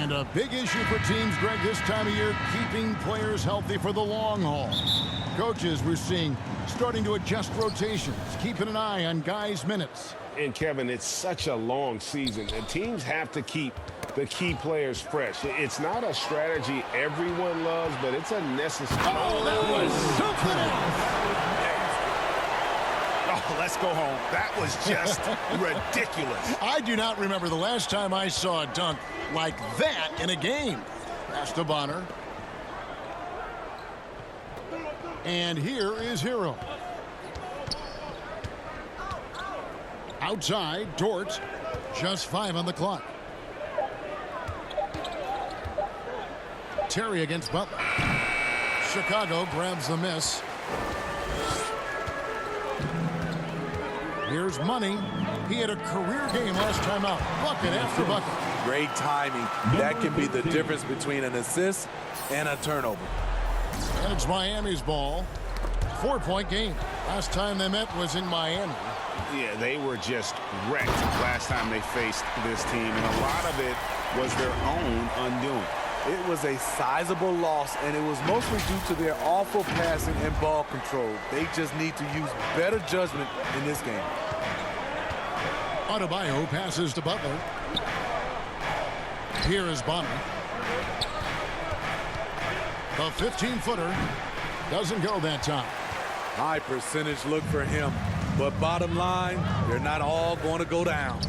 And a big issue for teams, Greg, this time of year, keeping players healthy for the long haul. Coaches, we're seeing, starting to adjust rotations, keeping an eye on guys' minutes. And, Kevin, it's such a long season, and teams have to keep the key players fresh. It's not a strategy everyone loves, but it's a necessary. Oh, that was something else. Oh, let's go home. That was just ridiculous. I do not remember the last time I saw a dunk like that in a game. Pass to Bonner. And here is Hero. Outside, Dort. Just 5 on the clock. Terry against Butler. Chicago grabs the miss. Here's Money. He had a career game last time out. Bucket after bucket. Great timing. That can be the difference between an assist and a turnover. And it's Miami's ball. 4-point game. Last time they met was in Miami. Yeah, they were just wrecked last time they faced this team, and a lot of it was their own undoing. It was a sizable loss, and it was mostly due to their awful passing and ball control. They just need to use better judgment in this game. Adebayo passes to Butler. Here is Bonner. The 15-footer doesn't go that time. High percentage look for him, but bottom line, they're not all going to go down.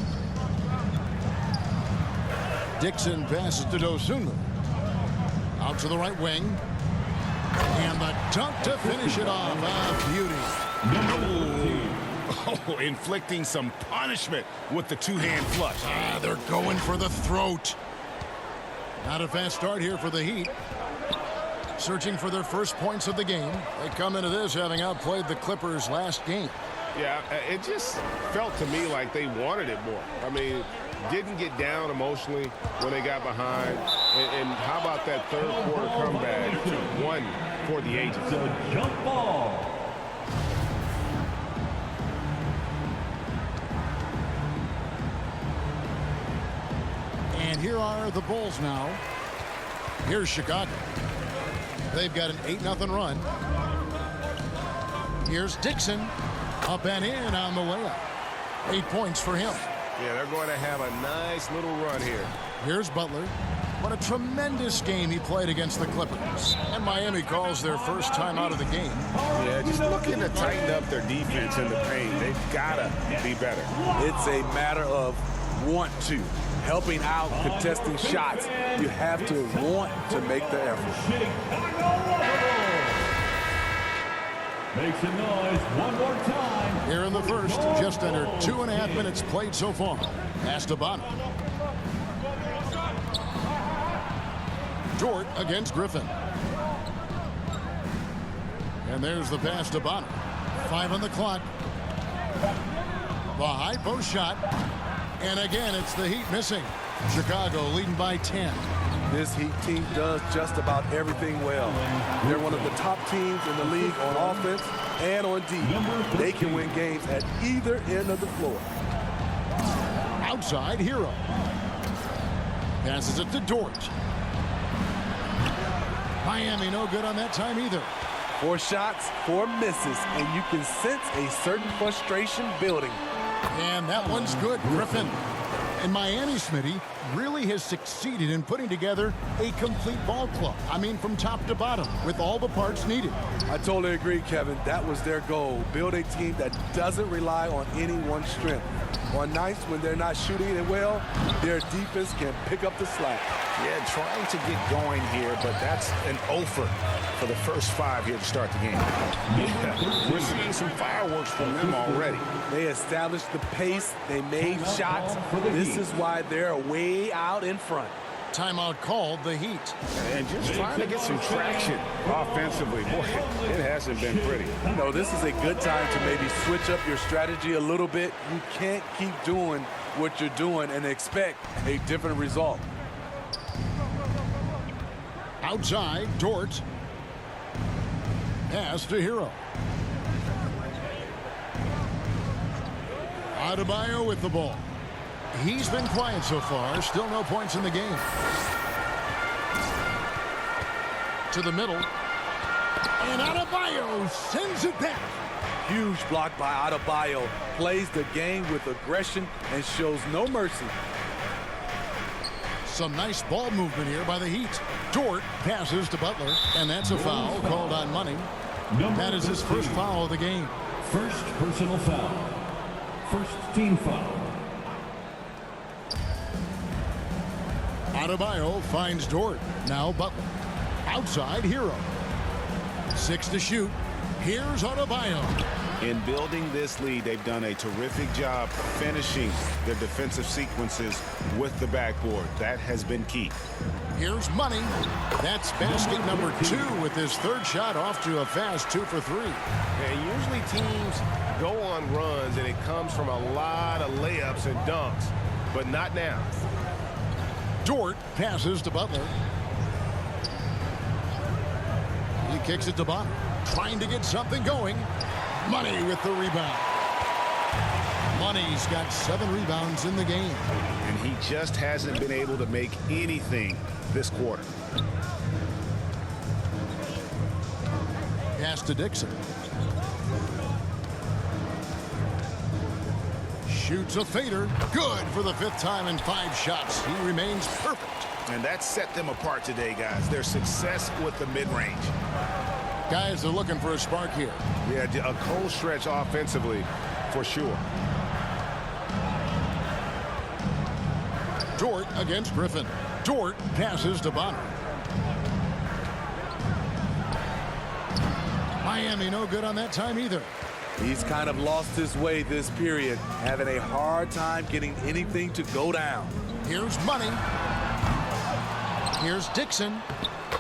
Dixon passes to Dosunmu. Out to the right wing. And the dunk to finish it off. A beauty. Oh, inflicting some punishment with the two-hand flush. They're going for the throat. Not a fast start here for the Heat. Searching for their first points of the game. They come into this having outplayed the Clippers last game. Yeah, it just felt to me like they wanted it more. I mean, didn't get down emotionally when they got behind. And how about that third quarter comeback? One for the ages. Jump ball. And here are the Bulls now. Here's Chicago. They've got an 8-0 run. Here's Dixon. Up and in on the layup. 8 points for him. Yeah, they're going to have a nice little run here. Here's Butler. What a tremendous game he played against the Clippers. And Miami calls their first time out of the game. Yeah, just looking to tighten up their defense in the paint. They've got to be better. It's a matter of want to. Helping out, contesting shots. You have to want to make the effort. Make some noise one more time. Here in the first, just under 2.5 minutes played so far. Pass to Bonner. Dort against Griffin. And there's the pass to Bonner. 5 on the clock. The high post shot. And again, it's the Heat missing. Chicago leading by 10. This Heat team does just about everything well. They're one of the top teams in the league on offense and on defense. They can win games at either end of the floor. Outside, Hero. Passes it to Dort. Miami no good on that time either. 4 shots, 4 misses, and you can sense a certain frustration building. And that one's good, Griffin. And Miami, Smitty, really has succeeded in putting together a complete ball club. I mean, from top to bottom, with all the parts needed. I totally agree, Kevin. That was their goal. Build a team that doesn't rely on any one strength. On nights when they're not shooting it well, their defense can pick up the slack. Yeah, trying to get going here, but that's an offer for the first 5 here to start the game. Yeah, we're seeing some fireworks from them already. They established the pace. They made shots. This is why they're way out in front. Timeout called, the Heat. And just trying to get some traction offensively. Boy, it hasn't been pretty. You know, this is a good time to maybe switch up your strategy a little bit. You can't keep doing what you're doing and expect a different result. Outside, Dort. Pass to Hero. Adebayo with the ball. He's been quiet so far. Still no points in the game. to the middle. And Adebayo sends it back. Huge block by Adebayo. Plays the game with aggression and shows no mercy. Some nice ball movement here by the Heat. Dort passes to Butler, and that's a foul called on Money. That is his first foul of the game. First personal foul. First team foul. Adebayo finds Dort. Now Butler. Outside, Hero. 6 to shoot. Here's Adebayo. In building this lead, they've done a terrific job finishing their defensive sequences with the backboard. That has been key. Here's Money. That's basket number 2 with his third shot off to a fast 2 for 3. And usually teams go on runs and it comes from a lot of layups and dunks, but not now. Dort passes to Butler. He kicks it to Bonner, trying to get something going. Money with the rebound. Money's got 7 rebounds in the game. And he just hasn't been able to make anything this quarter. Pass to Dixon. Shoots a fader. Good for the 5th time in 5 shots. He remains perfect. And that set them apart today, guys. Their success with the mid-range. Guys are looking for a spark here. Yeah, a cold stretch offensively for sure. Dort against Griffin. Dort passes to Bonner. Miami no good on that time either. He's kind of lost his way this period, having a hard time getting anything to go down. Here's Money. Here's Dixon.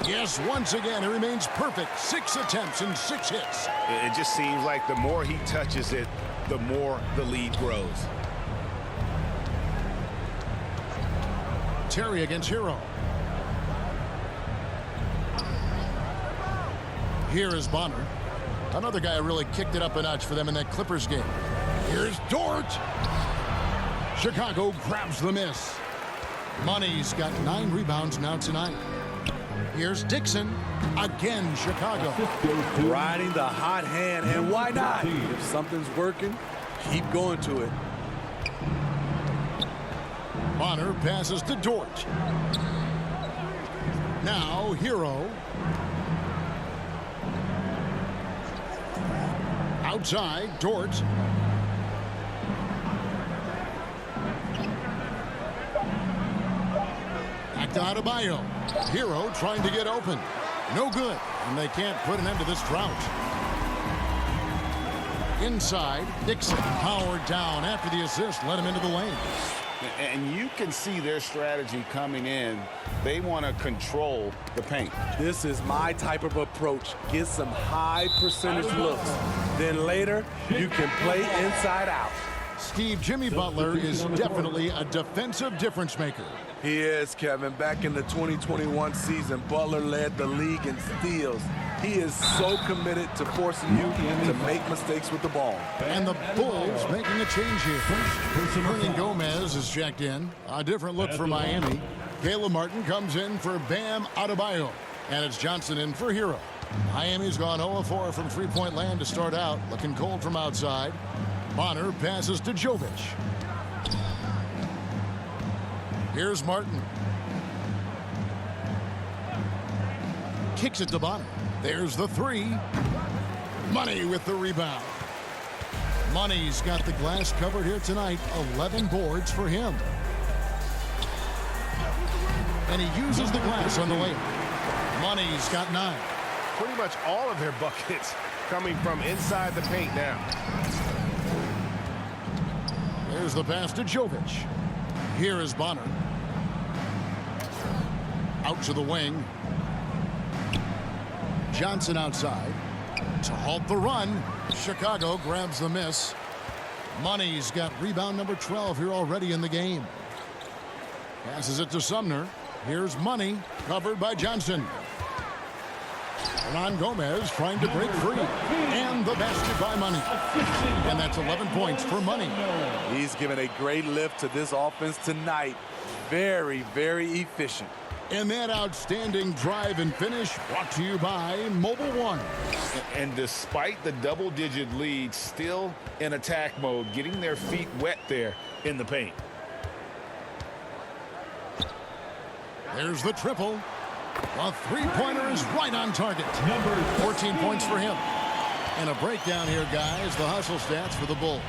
Yes, once again, it remains perfect. 6 attempts and 6 hits. It just seems like the more he touches it, the more the lead grows. Terry against Hero. Here is Bonner. Another guy who really kicked it up a notch for them in that Clippers game. Here's Dort. Chicago grabs the miss. Money's got 9 rebounds now tonight. Here's Dixon. Again, Chicago. Riding the hot hand, and why not? If something's working, keep going to it. Bonner passes to Dort. Now, Hero. Outside, Dort. Back to Adebayo. Hero trying to get open. No good, and they can't put an end to this drought. Inside, Dixon powered down after the assist, led him into the lane. And you can see their strategy coming in. They want to control the paint. This is my type of approach. Get some high percentage looks. Then later, you can play inside out. Steve, Jimmy Butler is definitely a defensive difference maker. He is, Kevin. Back in the 2021 season, Butler led the league in steals. He is so committed to forcing you to make mistakes with the ball. And the Bulls making a change here. Hernan Gomez is checked in. A different look for Miami. Caleb Martin comes in for Bam Adebayo. And it's Johnson in for Hero. Miami's gone 0-4 from three-point land to start out. Looking cold from outside. Bonner passes to Jovic. Here's Martin. Kicks it to Bonner. There's the 3. Money with the rebound. Money's got the glass covered here tonight. 11 boards for him. And he uses the glass on the layup. Money's got 9. Pretty much all of their buckets coming from inside the paint now. There's the pass to Jovic. Here is Bonner. Out to the wing. Johnson outside. To halt the run. Chicago grabs the miss. Money's got rebound number 12 here already in the game. Passes it to Sumner. Here's Money. Covered by Johnson. Hernan Gomez trying to break free. And the basket by Money. And that's 11 points for Money. He's given a great lift to this offense tonight. Very, very efficient. And that outstanding drive and finish brought to you by Mobile One. And despite the double-digit lead, still in attack mode, getting their feet wet there in the paint. There's the triple. A three-pointer is right on target. 14 points for him. And a breakdown here, guys. The hustle stats for the Bulls.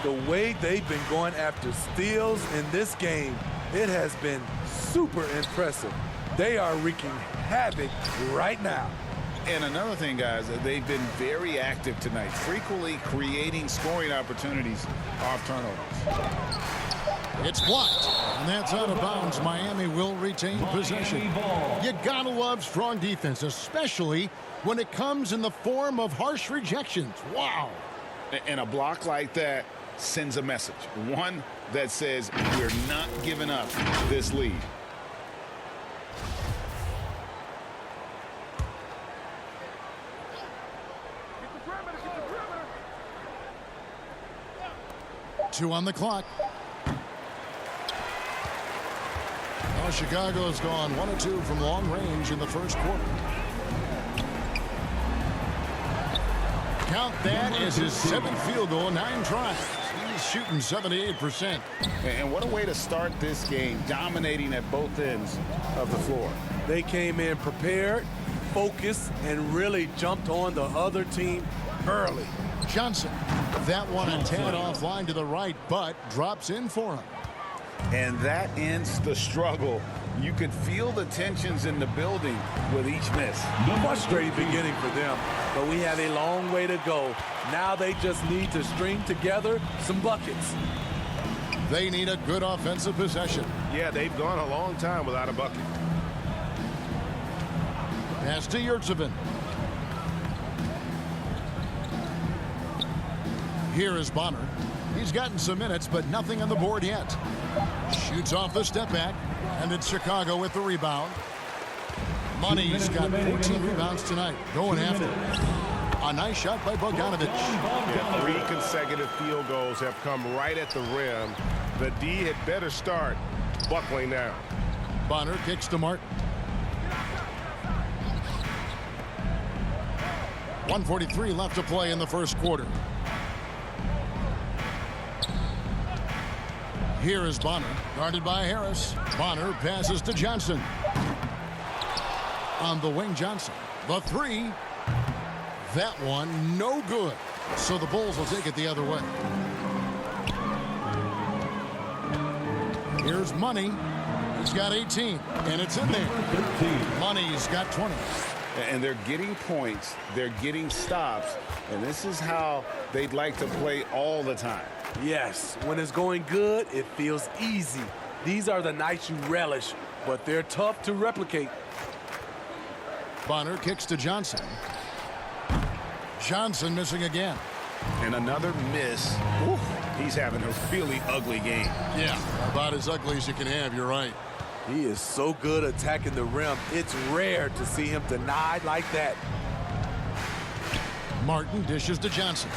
The way they've been going after steals in this game, it has been super impressive. They are wreaking havoc right now. And another thing, guys, they've been very active tonight, frequently creating scoring opportunities off turnovers. It's blocked, and that's out of bounds. Miami will retain possession. You gotta love strong defense, especially when it comes in the form of harsh rejections. Wow. And a block like that sends a message, one that says we're not giving up this lead. Two on the clock. Now Chicago's gone 1 of 2 from long range in the first quarter. Count that as his 7th field goal, 9 tries. He's shooting 78%. And what a way to start this game, dominating at both ends of the floor. They came in prepared, focused, and really jumped on the other team early. Johnson, that one a tad offline to the right, but drops in for him. And that ends the struggle. You could feel the tensions in the building with each miss. Frustrating beginning for them, but we have a long way to go. Now they just need to string together some buckets. They need a good offensive possession. Yeah, they've gone a long time without a bucket. Pass to Yurtseven. Here is Bonner. He's gotten some minutes, but nothing on the board yet. Shoots off the step back, and it's Chicago with the rebound. Money's got 14 rebounds tonight. Going after it. A nice shot by Bogdanovic. Yeah, 3 consecutive field goals have come right at the rim. The D had better start buckling down. Bonner kicks to Martin. 1:43 left to play in the first quarter. Here is Bonner, guarded by Harris. Bonner passes to Johnson. On the wing, Johnson. The three. That one, no good. So the Bulls will take it the other way. Here's Money. He's got 18, and it's in there. Money's got 20. And they're getting points. They're getting stops. And this is how they'd like to play all the time. Yes, when it's going good, it feels easy. These are the nights you relish, but they're tough to replicate. Bonner kicks to Johnson. Johnson missing again. And another miss. Ooh, he's having a really ugly game. Yeah, about as ugly as you can have, you're right. He is so good attacking the rim. It's rare to see him denied like that. Martin dishes to Johnson.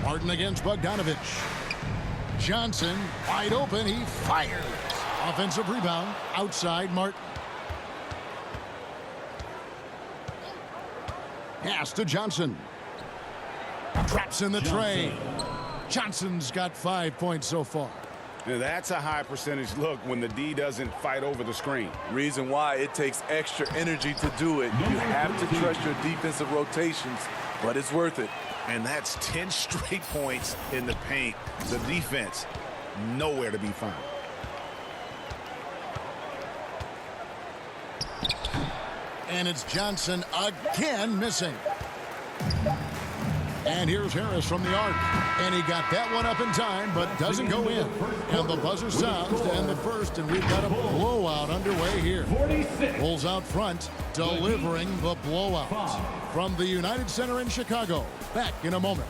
Martin against Bogdanovic. Johnson wide open. He fires. Offensive rebound outside Martin. Pass to Johnson. Drops in the tray. Johnson's got 5 points so far. Now that's a high percentage look when the D doesn't fight over the screen. Reason why it takes extra energy to do it. You have to trust your defensive rotations, but it's worth it. And that's 10 straight points in the paint. The defense, nowhere to be found. And it's Johnson again missing. And here's Harris from the arc. And he got that one up in time, but doesn't go in. And the buzzer sounds to end the first, and we've got a blowout underway here. Bulls out front, delivering the blowout. From the United Center in Chicago. Back in a moment.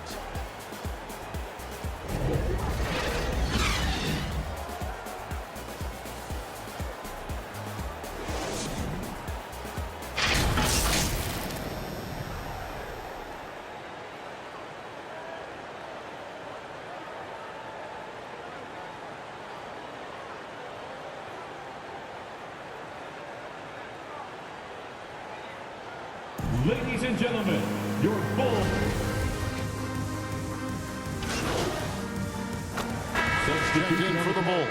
Ladies and gentlemen, your Bulls. Checked in for the Bulls.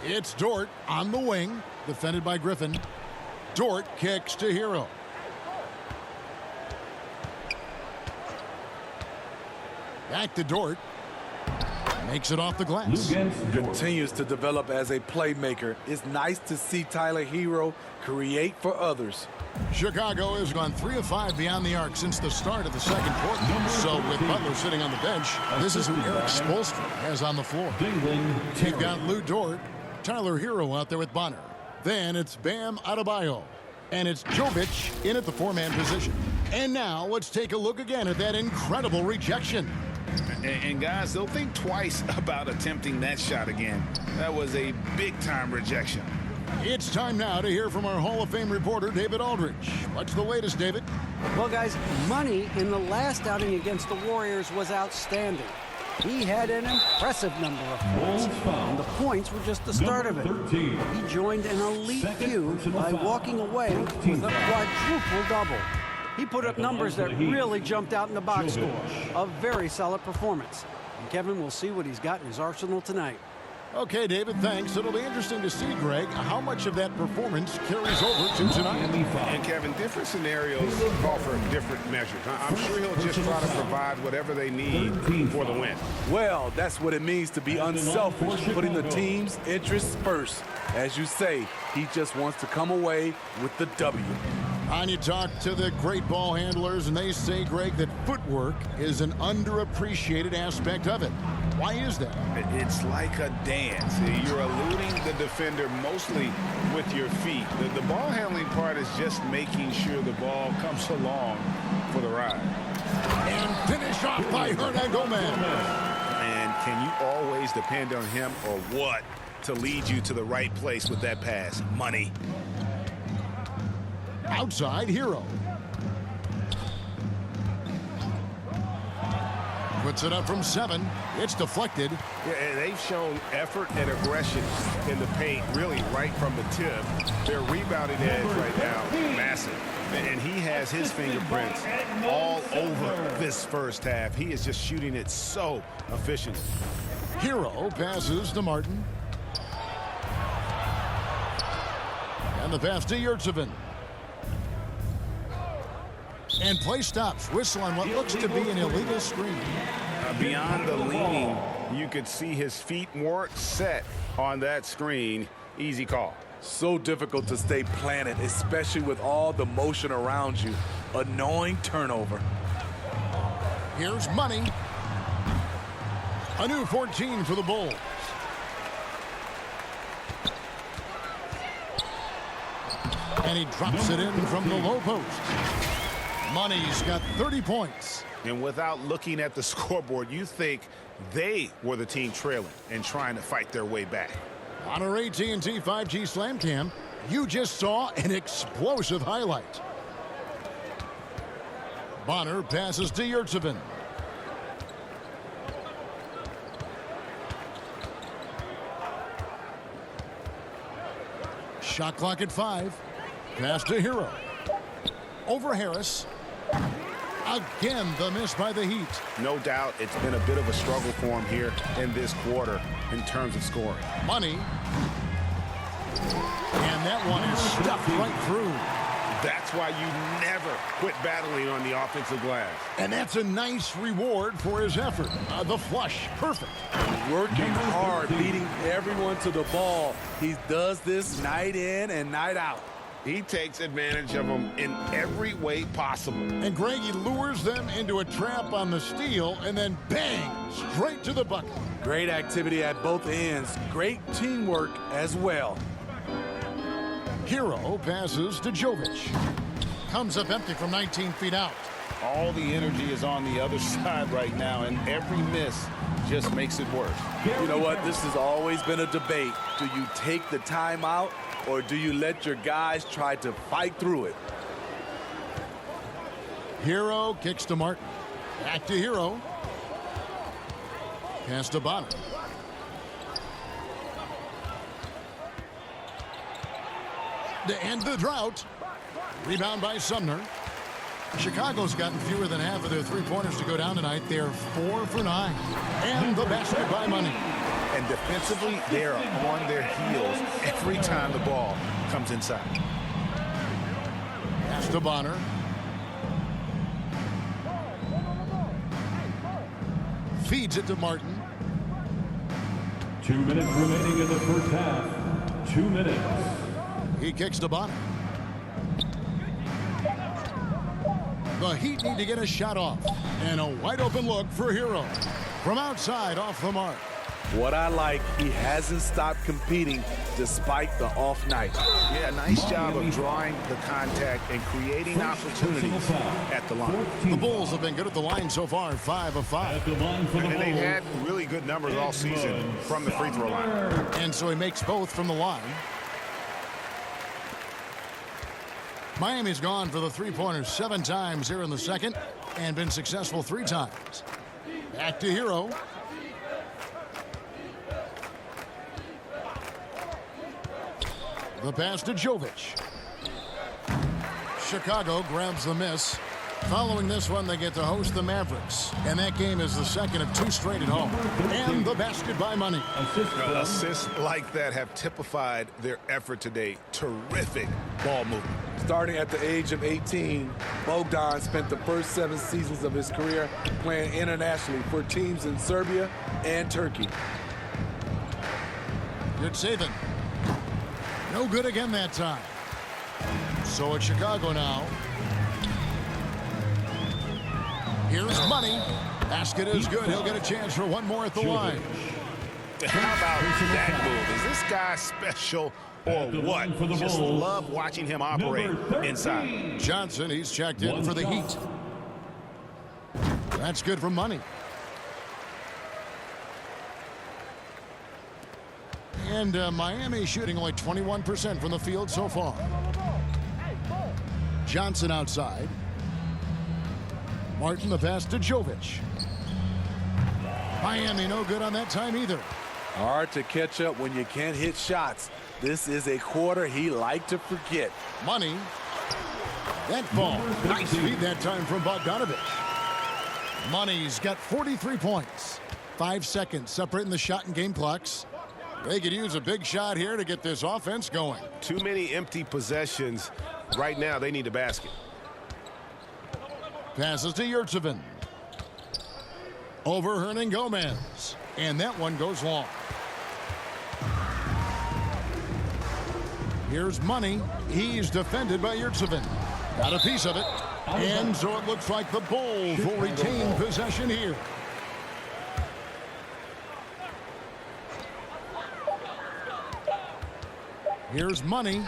It's Dort on the wing, defended by Griffin. Dort kicks to Hero. Back to Dort. Makes it off the glass. Continues to develop as a playmaker. It's nice to see Tyler Hero create for others. Chicago has gone 3 of 5 beyond the arc since the start of the second quarter. So with Butler sitting on the bench, this is who Eric Spoelstra has on the floor. You've got Lou Dort, Tyler Hero out there with Bonner. Then it's Bam Adebayo. And it's Jovic in at the 4-man position. And now let's take a look again at that incredible rejection. And guys, they'll think twice about attempting that shot again. That was a big-time rejection. It's time now to hear from our Hall of Fame reporter, David Aldridge. What's the latest, David? Well, guys, Money in the last outing against the Warriors was outstanding. He had an impressive number of points, and the points were just the start of it. He joined an elite feud by walking away with a quadruple double. He put up numbers that really jumped out in the box score. A very solid performance. And Kevin, will see what he's got in his arsenal tonight. Okay, David, thanks. It'll be interesting to see, Greg, how much of that performance carries over to tonight. And, Kevin, different scenarios call for different measures. I'm sure he'll just try to provide whatever they need for the win. Well, that's what it means to be unselfish, putting the team's interests first. As you say, he just wants to come away with the W. And you talk to the great ball handlers, and they say, Greg, that footwork is an underappreciated aspect of it. Why is that? It's like a dance. You're eluding the defender mostly with your feet. The ball handling part is just making sure the ball comes along for the ride. And finish off by Hernangomez. And can you always depend on him or what to lead you to the right place with that pass? Money. Outside Hero. Puts it up from 7. It's deflected. Yeah, and they've shown effort and aggression in the paint, really right from the tip. Their rebounding edge right now, massive. And he has his fingerprints all over this first half. He is just shooting it so efficient. Hero passes to Martin. And the pass to Yurtseven. And play stops. Whistle on what looks to be an illegal screen. Beyond the leaning, you could see his feet weren't set on that screen. Easy call. So difficult to stay planted, especially with all the motion around you. Annoying turnover. Here's Money. A new 14 for the Bulls. And he drops it in from the low post. Money's got 30 points. And without looking at the scoreboard, you think they were the team trailing and trying to fight their way back. On our AT&T 5G Slam Cam, you just saw an explosive highlight. Bonner passes to Yurtseven. Shot clock at 5. Pass to Hero. Over Harris. Again, the miss by the Heat. No doubt it's been a bit of a struggle for him here in this quarter in terms of scoring. Money. And that one is stuffed right through. That's why you never quit battling on the offensive glass. And that's a nice reward for his effort. The flush, perfect. Working hard, leading everyone to the ball. He does this night in and night out. He takes advantage of them in every way possible. And Greg, he lures them into a trap on the steal and then bang, straight to the bucket. Great activity at both ends. Great teamwork as well. Hero passes to Jovic. Comes up empty from 19 feet out. All the energy is on the other side right now, and every miss just makes it worse. You know what? This has always been a debate. Do you take the timeout, or do you let your guys try to fight through it? Hero kicks to Martin. Back to Hero. Pass to Bonner. to end the drought. Rebound by Sumner. Chicago's gotten fewer than half of their three-pointers to go down tonight. They're 4 for 9. And the basket by Money. And defensively, they're on their heels every time the ball comes inside. Pass to Bonner. Feeds it to Martin. 2 minutes remaining in the first half. 2 minutes. He kicks to Bonner. The Heat need to get a shot off. And a wide open look for Hero. From outside, off the mark. What I like, he hasn't stopped competing despite the off night. Yeah, nice job of drawing the contact and creating opportunities at the line. The Bulls have been good at the line so far, 5 of 5. At the line for the And they've Bulls. had really good numbers all season from the free throw line. And so he makes both from the line. Miami's gone for the three-pointers 7 times here in the second and been successful 3 times. Back to Hero. The pass to Jovic. Chicago grabs the miss. Following this one, they get to host the Mavericks. And that game is the second of 2 straight at home. And the basket by Money. Assists like that have typified their effort today. Terrific ball movement. Starting at the age of 18, Bogdan spent the first 7 seasons of his career playing internationally for teams in Serbia and Turkey. Good saving. No good again that time. So it's Chicago now. Here's Money. Basket is good. He'll get a chance for one more at the line. How about that move? Is this guy special or what? Just love watching him operate inside. Johnson, he's checked in for the Heat. That's good for Money. And Miami shooting only 21% from the field so far. Johnson outside. Martin the pass to Jovic. Miami no good on that time either. Hard to catch up when you can't hit shots. This is a quarter he liked to forget. Money. That ball. Nice feed that time from Bogdanovich. Money's got 43 points. 5 seconds separating the shot and game clocks. They could use a big shot here to get this offense going. Too many empty possessions. Right now, they need a basket. Passes to Yurtseven. Over Hernangomez. And that one goes long. Here's Money. He's defended by Yurtseven. Got a piece of it. And so it looks like the Bulls will retain possession here. Here's Money.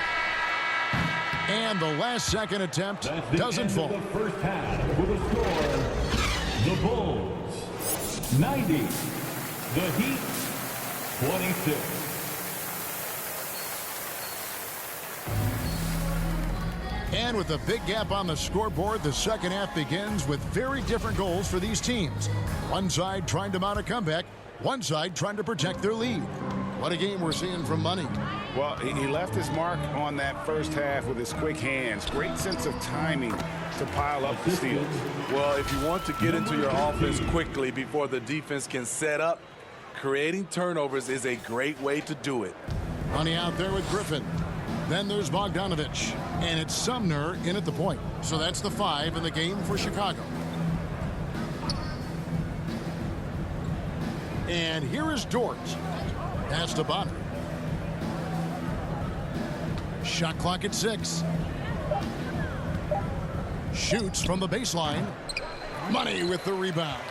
And the last second attempt doesn't fall. The first half with a score. The Bulls 90. The Heat 26. And with a big gap on the scoreboard, the second half begins with very different goals for these teams. One side trying to mount a comeback, one side trying to protect their lead. What a game we're seeing from Money. Well, he left his mark on that first half with his quick hands. Great sense of timing to pile up the steals. Well, if you want to get into your offense quickly before the defense can set up, creating turnovers is a great way to do it. Money out there with Griffin. Then there's Bogdanovich. And it's Sumner in at the point. So that's the 5 in the game for Chicago. And here is Dort. Pass to Bonner. Shot clock at 6. Shoots from the baseline. Money with the rebound.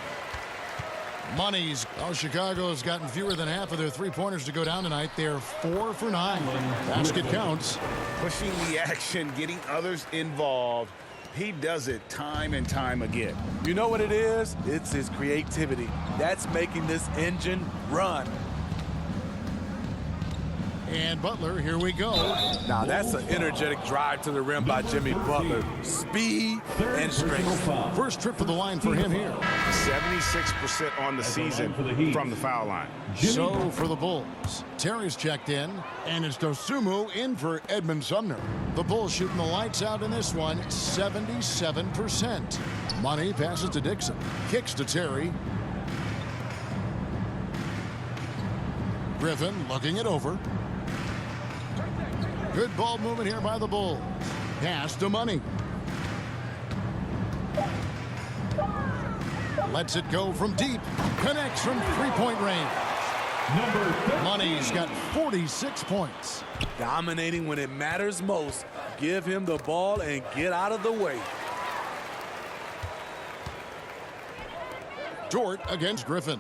Money's. Oh, Chicago has gotten fewer than half of their three-pointers to go down tonight. They're 4 for 9. Basket counts. Pushing the action, getting others involved. He does it time and time again. You know what it is? It's his creativity. That's making this engine run. And Butler, here we go. Now, that's an energetic drive to the rim by Jimmy Butler. Speed and strength. First trip to the line for him here. 76% on the season from the foul line. So for the Bulls, Terry's checked in, and it's Dosunmu in for Edmund Sumner. The Bulls shooting the lights out in this one, 77%. Money passes to Dixon, kicks to Terry. Griffin looking it over. Good ball movement here by the Bulls. Pass to Money. Lets it go from deep. Connects from three-point range. Money's got 46 points. Dominating when it matters most. Give him the ball and get out of the way. Dort against Griffin.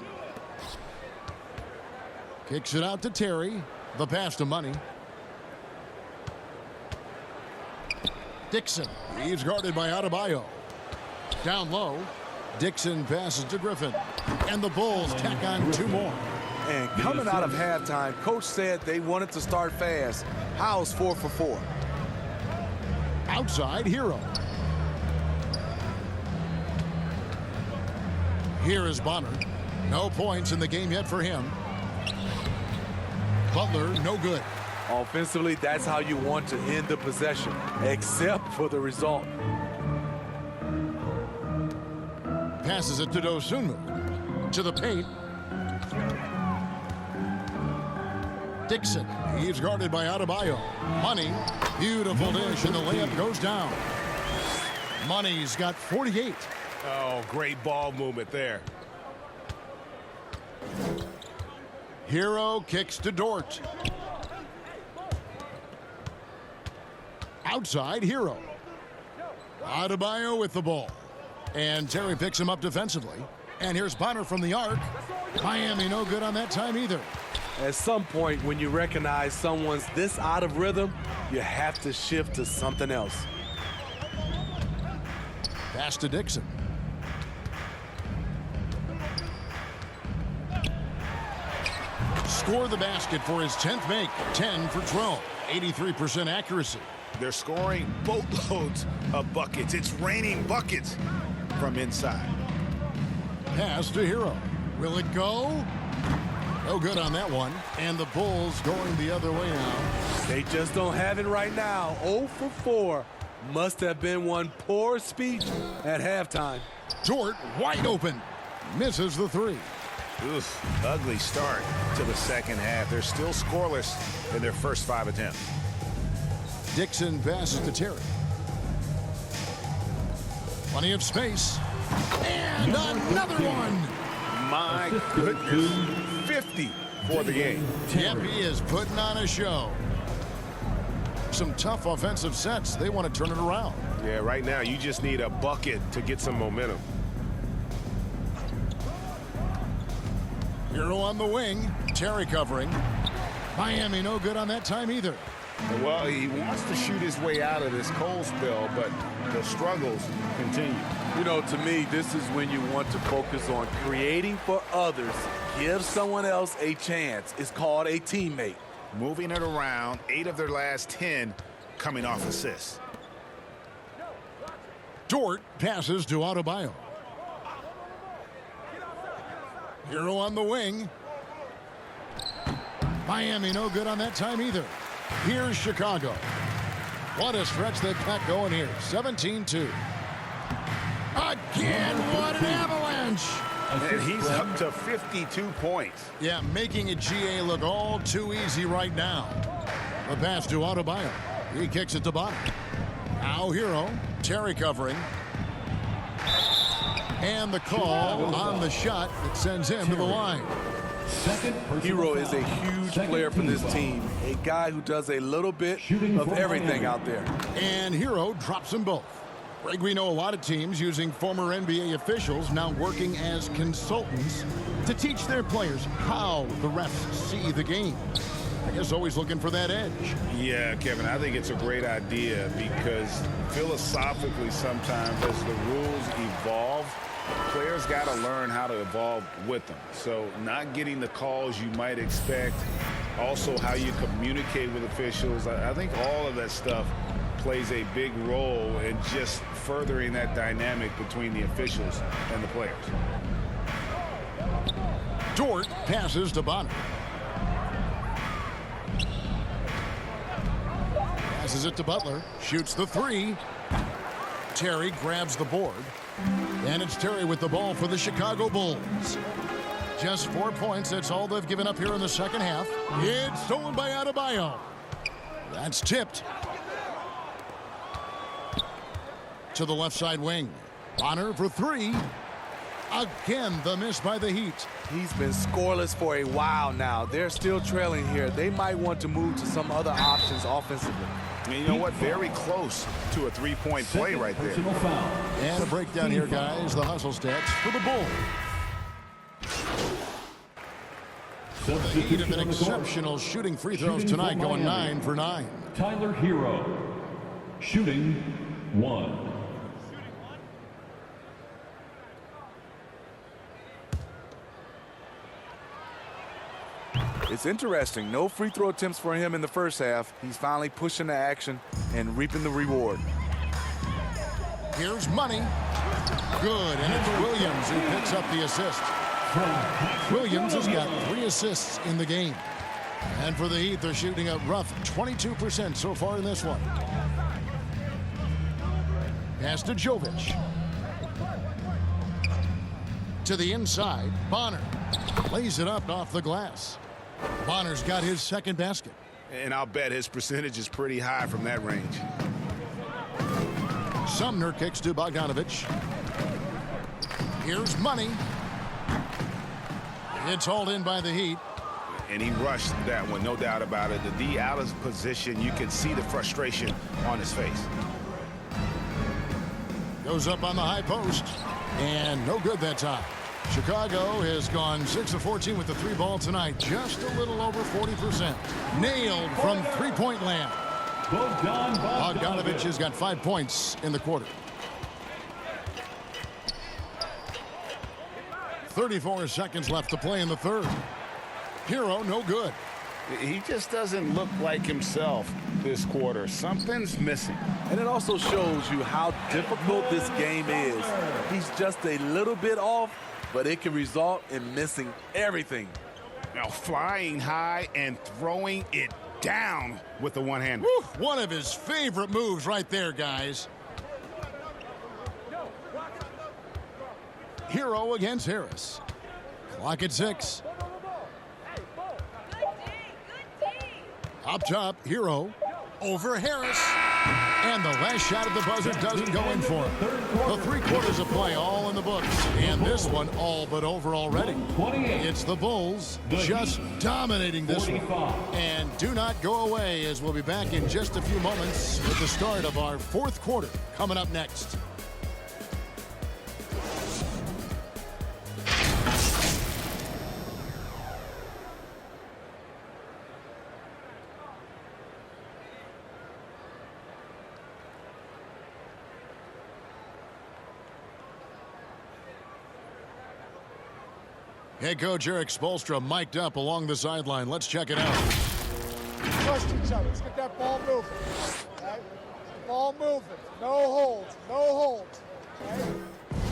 Kicks it out to Terry. The pass to Money. Dixon. He's guarded by Adebayo. Down low. Dixon passes to Griffin. And the Bulls tack on 2 more. And coming out of halftime, Coach said they wanted to start fast. How's 4 for 4? Outside, Hero. Here is Bonner. No points in the game yet for him. Butler, no good. Offensively, that's how you want to end the possession, except for the result. Passes it to Dosunmu. To the paint. Dixon. He's guarded by Adebayo. Money. Beautiful dish, and the layup goes down. Money's got 48. Oh, great ball movement there. Hero kicks to Dort. Outside, Hero. Adebayo with the ball. And Terry picks him up defensively. And here's Bonner from the arc. Miami no good on that time either. At some point, when you recognize someone's this out of rhythm, you have to shift to something else. Pass to Dixon. Score the basket for his 10th make. 10 for 12. 83% accuracy. They're scoring boatloads of buckets. It's raining buckets from inside. Pass to Hero. Will it go? No good on that one. And the Bulls going the other way now. They just don't have it right now. 0 for 4. Must have been one poor speech at halftime. Dort wide open. Misses the 3. Oof, ugly start to the second half. They're still scoreless in their first 5 attempts. Dixon passes to Terry. Plenty of space. And another one. My goodness. 50 for the game. Yep, he is putting on a show. Some tough offensive sets. They want to turn it around. Yeah, right now you just need a bucket to get some momentum. Hero on the wing. Terry covering. Miami no good on that time either. Well, he wants to shoot his way out of this cold spell, but the struggles continue. You know, to me, this is when you want to focus on creating for others. Give someone else a chance. It's called a teammate. Moving it around, 8 of their last 10 coming off assists. Dort passes to Adebayo. Hero on the wing. Miami no good on that time either. Here's Chicago. What a stretch they've got going here. 17-2. Again, what an avalanche. And he's up to 52 points. Yeah, making a GA look all too easy right now. The pass to Adebayo. He kicks it to Bonner. Now Hero. Terry covering. And the call on the shot that sends him to the line. Hero is a huge player for this team. A guy who does a little bit of everything out there. And Hero drops them both. Greg, we know a lot of teams using former NBA officials now working as consultants to teach their players how the refs see the game. I guess always looking for that edge. Yeah, Kevin, I think it's a great idea because philosophically sometimes as the rules evolve, players got to learn how to evolve with them. So not getting the calls you might expect also how you communicate with officials. I think all of that stuff plays a big role in just furthering that dynamic between the officials and the players. Dort passes to Bonner. Passes it to Butler. Shoots the three. Terry grabs the board. And it's Terry with the ball for the Chicago Bulls. Just 4 points. That's all they've given up here in the second half. It's stolen by Adebayo. That's tipped. To the left side wing. Bonner for three. Again, the miss by the Heat. He's been scoreless for a while now. They're still trailing here. They might want to move to some other options offensively. And you know what? Very close to a three-point play right there. And a breakdown here, guys. The hustle stats for the Bulls. The Heat have been exceptional shooting free throws tonight, going 9 for 9. Tyler Hero, shooting 1. It's interesting. No free throw attempts for him in the first half. He's finally pushing the action and reaping the reward. Here's Money. Good, and it's Williams who picks up the assist. Williams has got 3 assists in the game. And for the Heat, they're shooting a rough 22% so far in this one. Pass to Jovic. To the inside, Bonner lays it up off the glass. Bonner's got his second basket. And I'll bet his percentage is pretty high from that range. Sumner kicks to Bogdanovich. Here's Money. It's hauled in by the Heat. And he rushed that one, no doubt about it. The D out of position, you can see the frustration on his face. Goes up on the high post. And no good that time. Chicago has gone 6 of 14 with the 3-ball tonight. Just a little over 40%. Nailed from three-point land. Bogdanovich has got 5 points in the quarter. 34 seconds left to play in the third. Hero, no good. He just doesn't look like himself this quarter. Something's missing. And it also shows you how difficult this game is. He's just a little bit off, but it can result in missing everything. Now flying high and throwing it down with the one-hander. One of his favorite moves right there, guys. Hero against Harris. Clock at 6. Up top, Hero over Harris. And the last shot at the buzzer doesn't go in for him. The 3 quarters of play all in the books. And this one all but over already. It's the Bulls just dominating this one. And do not go away, as we'll be back in just a few moments with the start of our 4th quarter coming up next. Head coach Erik Spoelstra mic'd up along the sideline. Let's check it out. Trust each other. Let's get that ball moving. Okay? Ball moving. No holds. No holds. Okay?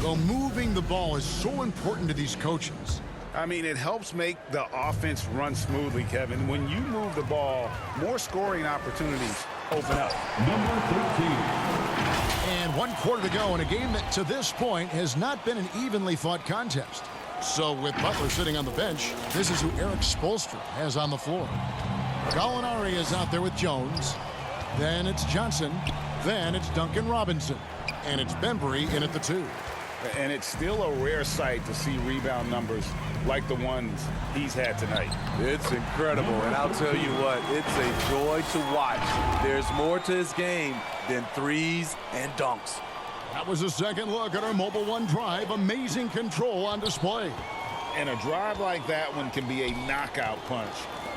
Well, moving the ball is so important to these coaches. I mean, it helps make the offense run smoothly, Kevin. When you move the ball, more scoring opportunities open up. Number 13. And 1 quarter to go in a game that to this point has not been an evenly fought contest. So with Butler sitting on the bench, this is who Erik Spoelstra has on the floor. Gallinari is out there with Jones. Then it's Johnson. Then it's Duncan Robinson. And it's Bembry in at the 2. And it's still a rare sight to see rebound numbers like the ones he's had tonight. It's incredible, and I'll tell you what, it's a joy to watch. There's more to his game than threes and dunks. That was a second look at our Mobile One drive. Amazing control on display. And a drive like that one can be a knockout punch.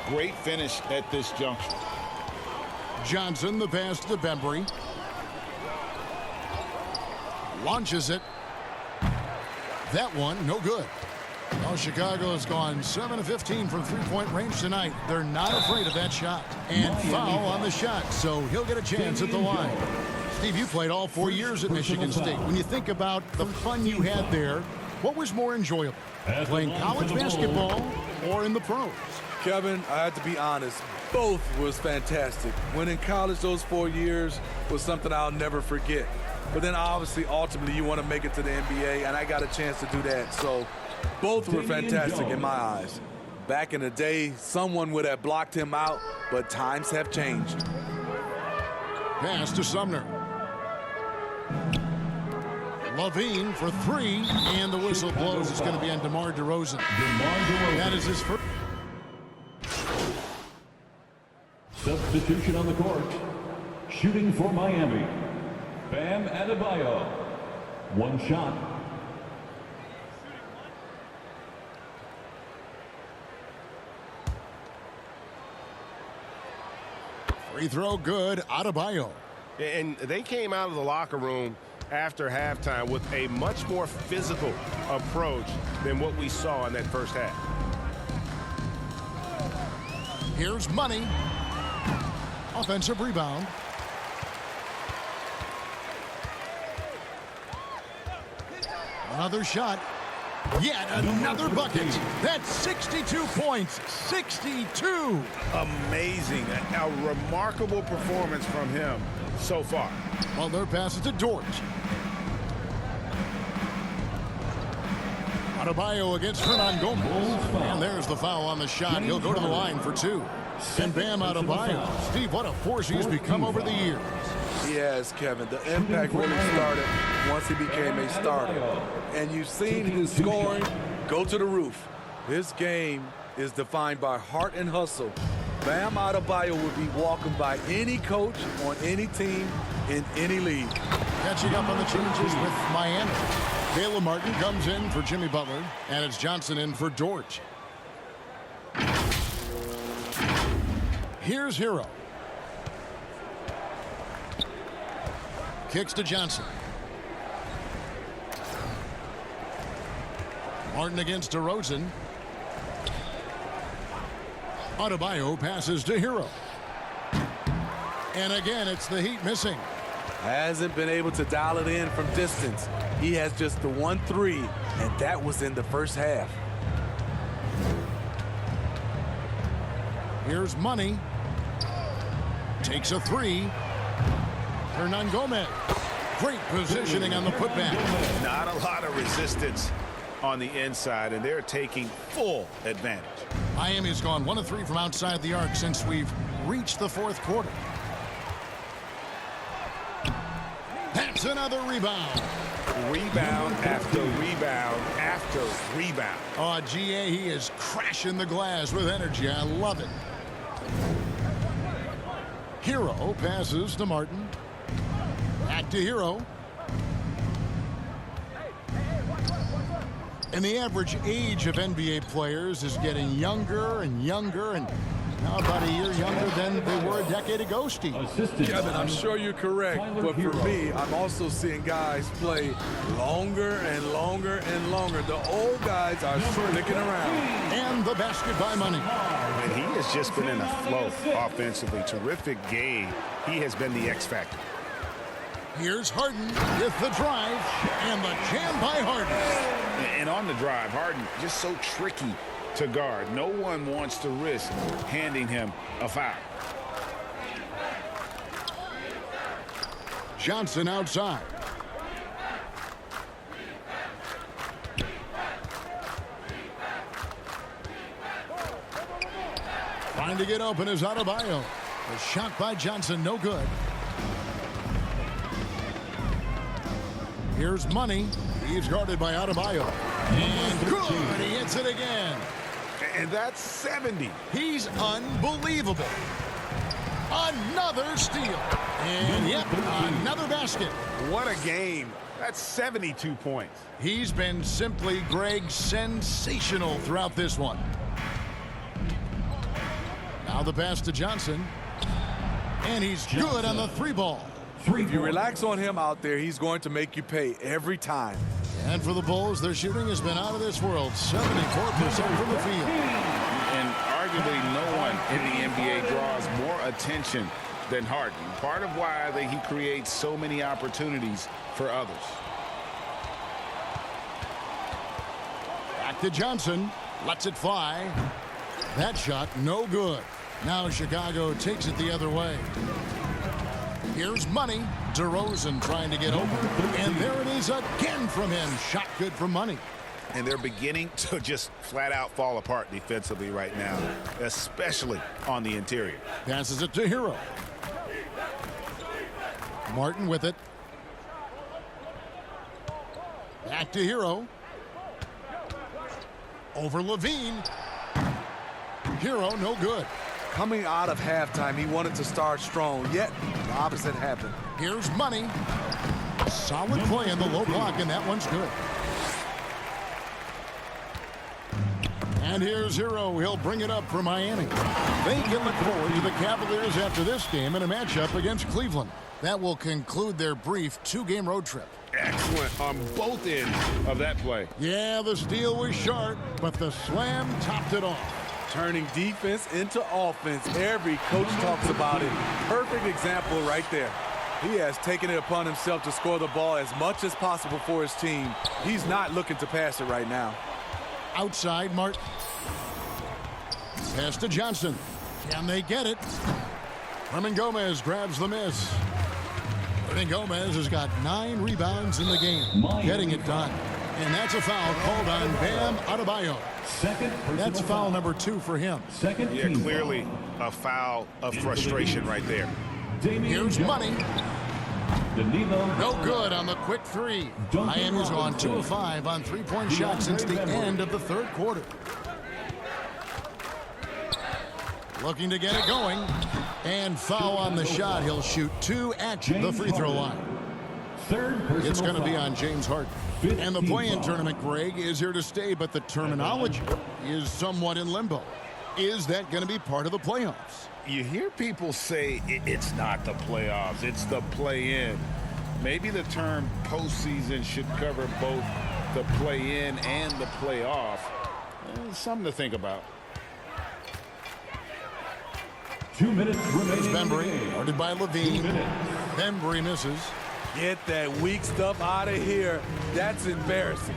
Great finish at this juncture. Johnson, the pass to Bembry. Launches it. That one, no good. Oh, Chicago has gone 7 of 15 from three-point range tonight. They're not afraid of that shot. And foul on the shot, so he'll get a chance at the line. Steve, you played all 4 years at Michigan State. When you think about the fun you had there, what was more enjoyable, playing college basketball or in the pros? Kevin, I have to be honest, both was fantastic. When in college, those 4 years was something I'll never forget. But then obviously, ultimately, you want to make it to the NBA, and I got a chance to do that. So both were fantastic in my eyes. Back in the day, someone would have blocked him out, but times have changed. Pass to Sumner. Levine for three, and the whistle blows. It's going to be on DeMar DeRozan. That is his first. Substitution on the court. Shooting for Miami, Bam Adebayo. One shot. Free throw good, Adebayo. And they came out of the locker room after halftime with a much more physical approach than what we saw in that first half. Here's Money. Offensive rebound. Another shot. Yet another bucket. That's 62 points. 62. Amazing. A remarkable performance from him so far. Well, their pass is to Dort. Adebayo against Hernan Gomez. And there's the foul on the shot. He'll go to the line for two. And Bam Adebayo. Steve, what a force he's become over the years. He has, Kevin. The impact really started once he became a starter. And you've seen his scoring go to the roof. His game is defined by heart and hustle. Bam Adebayo would be welcomed by any coach on any team in any league. Catching up on the changes with Miami. Caleb Martin comes in for Jimmy Butler, and it's Johnson in for Dort. Here's Hero. Kicks to Johnson. Martin against DeRozan. Adebayo passes to Hero. And again, it's the Heat missing. Hasn't been able to dial it in from distance. He has just the 1-3, and that was in the first half. Here's Money. Takes a three. Hernan Gomez. Great positioning on the putback. Not a lot of resistance on the inside, and they're taking full advantage. Miami's gone 1 of 3 from outside the arc since we've reached the fourth quarter. That's another rebound. Rebound after rebound after rebound. Oh, GA, he is crashing the glass with energy. I love it. Hero passes to Martin. Back to Hero. And the average age of NBA players is getting younger and younger, and now about a year younger than they were a decade ago, Steve. Kevin, I'm sure you're correct, but for me, I'm also seeing guys play longer and longer and longer. The old guys are sticking around. And the basket by Money. And he has just been in a flow offensively. Terrific game. He has been the X factor. Here's Harden with the drive and the jam by Harden. And on the drive, Harden just so tricky to guard. No one wants to risk handing him a foul. Johnson outside. Trying to get open is Adebayo. The shot by Johnson, no good. Here's Money. He's guarded by Adebayo. And good. He hits it again. And that's 70. He's unbelievable. Another steal. And yep, another basket. What a game. That's 72 points. He's been simply, Greg, sensational throughout this one. Now the pass to Johnson. And he's good on the three ball. If you relax on him out there, he's going to make you pay every time. And for the Bulls, their shooting has been out of this world, 74% from the field. And arguably no one in the NBA draws more attention than Harden. Part of why he creates so many opportunities for others. Back to Johnson. Lets it fly. That shot no good. Now Chicago takes it the other way. Here's Money. DeRozan trying to get over. And there it is again from him. Shot good from Money. And they're beginning to just flat out fall apart defensively right now, especially on the interior. Passes it to Hero. Martin with it. Back to Hero. Over Levine. Hero no good. Coming out of halftime, he wanted to start strong, yet the opposite happened. Here's Money. Solid play in the low block, and that one's good. And here's Hero. He'll bring it up for Miami. They can look forward to the Cavaliers after this game in a matchup against Cleveland. That will conclude their brief two-game road trip. Excellent on both ends of that play. Yeah, the steal was sharp, but the slam topped it off. Turning defense into offense. Every coach talks about it. Perfect example right there. He has taken it upon himself to score the ball as much as possible for his team. He's not looking to pass it right now. Outside, Martin. Pass to Johnson. Can they get it? Hernan Gomez grabs the miss. Hernan Gomez has got 9 rebounds in the game. Getting it done. And that's a foul called on Bam Adebayo. That's foul number 2 for him. Yeah, clearly a foul of frustration right there. Here's Money. No good on the quick 3. Miami's gone 2 of 5 on three-point shots since the end of the third quarter. Looking to get it going. And foul on the shot. He'll shoot 2 at the free throw line. It's going to be on James Harden. And the play-in tournament, Greg, is here to stay, but the terminology is somewhat in limbo. Is that going to be part of the playoffs? You hear people say it's not the playoffs, it's the play-in. Maybe the term postseason should cover both the play-in and the playoff. Something to think about. 2 minutes remaining. Bembry, guarded by Levine. Bembry misses. Get that weak stuff out of here. That's embarrassing.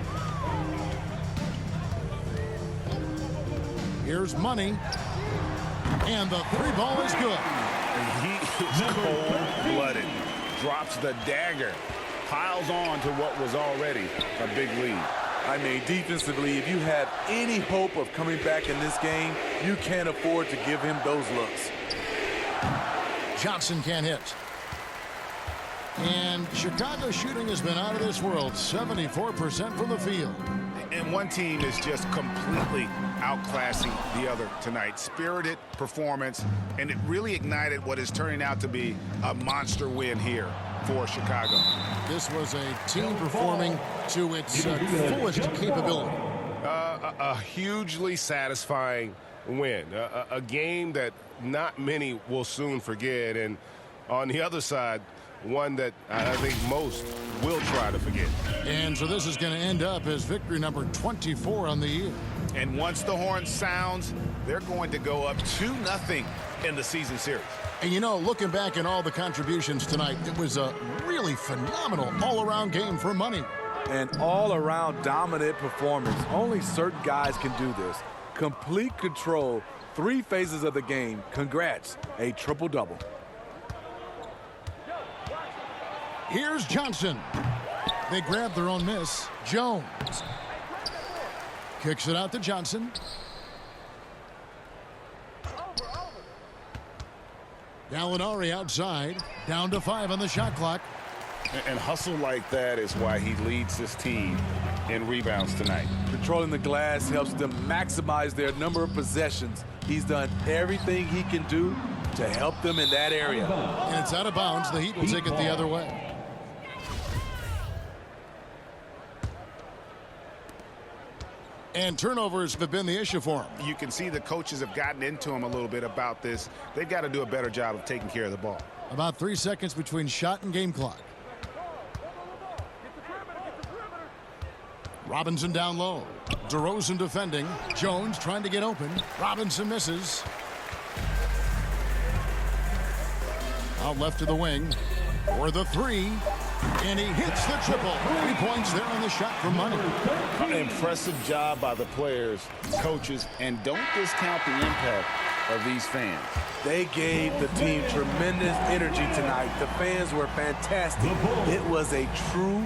Here's Money. And the 3 ball is good. He is cold-blooded. Drops the dagger. Piles on to what was already a big lead. I mean, defensively, if you have any hope of coming back in this game, you can't afford to give him those looks. Johnson can't hit. And Chicago's shooting has been out of this world, 74% from the field. And one team is just completely outclassing the other tonight. Spirited performance, and it really ignited what is turning out to be a monster win here for Chicago. This was a team performing to its fullest capability. A hugely satisfying win. A game that not many will soon forget. And on the other side, one that I think most will try to forget. And so this is going to end up as victory number 24 on the year. And once the horn sounds, they're going to go up 2-0 in the season series. And you know, looking back at all the contributions tonight, it was a really phenomenal all-around game for Money. An all-around dominant performance. Only certain guys can do this. Complete control, 3 phases of the game. Congrats, a triple-double. Here's Johnson. They grab their own miss. Jones kicks it out to Johnson. Gallinari outside, down to 5 on the shot clock. And hustle like that is why he leads this team in rebounds tonight. Controlling the glass helps them maximize their number of possessions. He's done everything he can do to help them in that area. And it's out of bounds. The Heat will take it the other way. And turnovers have been the issue for him. You can see the coaches have gotten into him a little bit about this. They've got to do a better job of taking care of the ball. About 3 seconds between shot and game clock. Robinson down low. DeRozan defending. Jones trying to get open. Robinson misses. Out left to the wing for the three. And he hits the triple. 3 points there on the shot for money. Impressive job by the players, coaches, and don't discount the impact of these fans. They gave the team tremendous energy tonight. The fans were fantastic. It was a true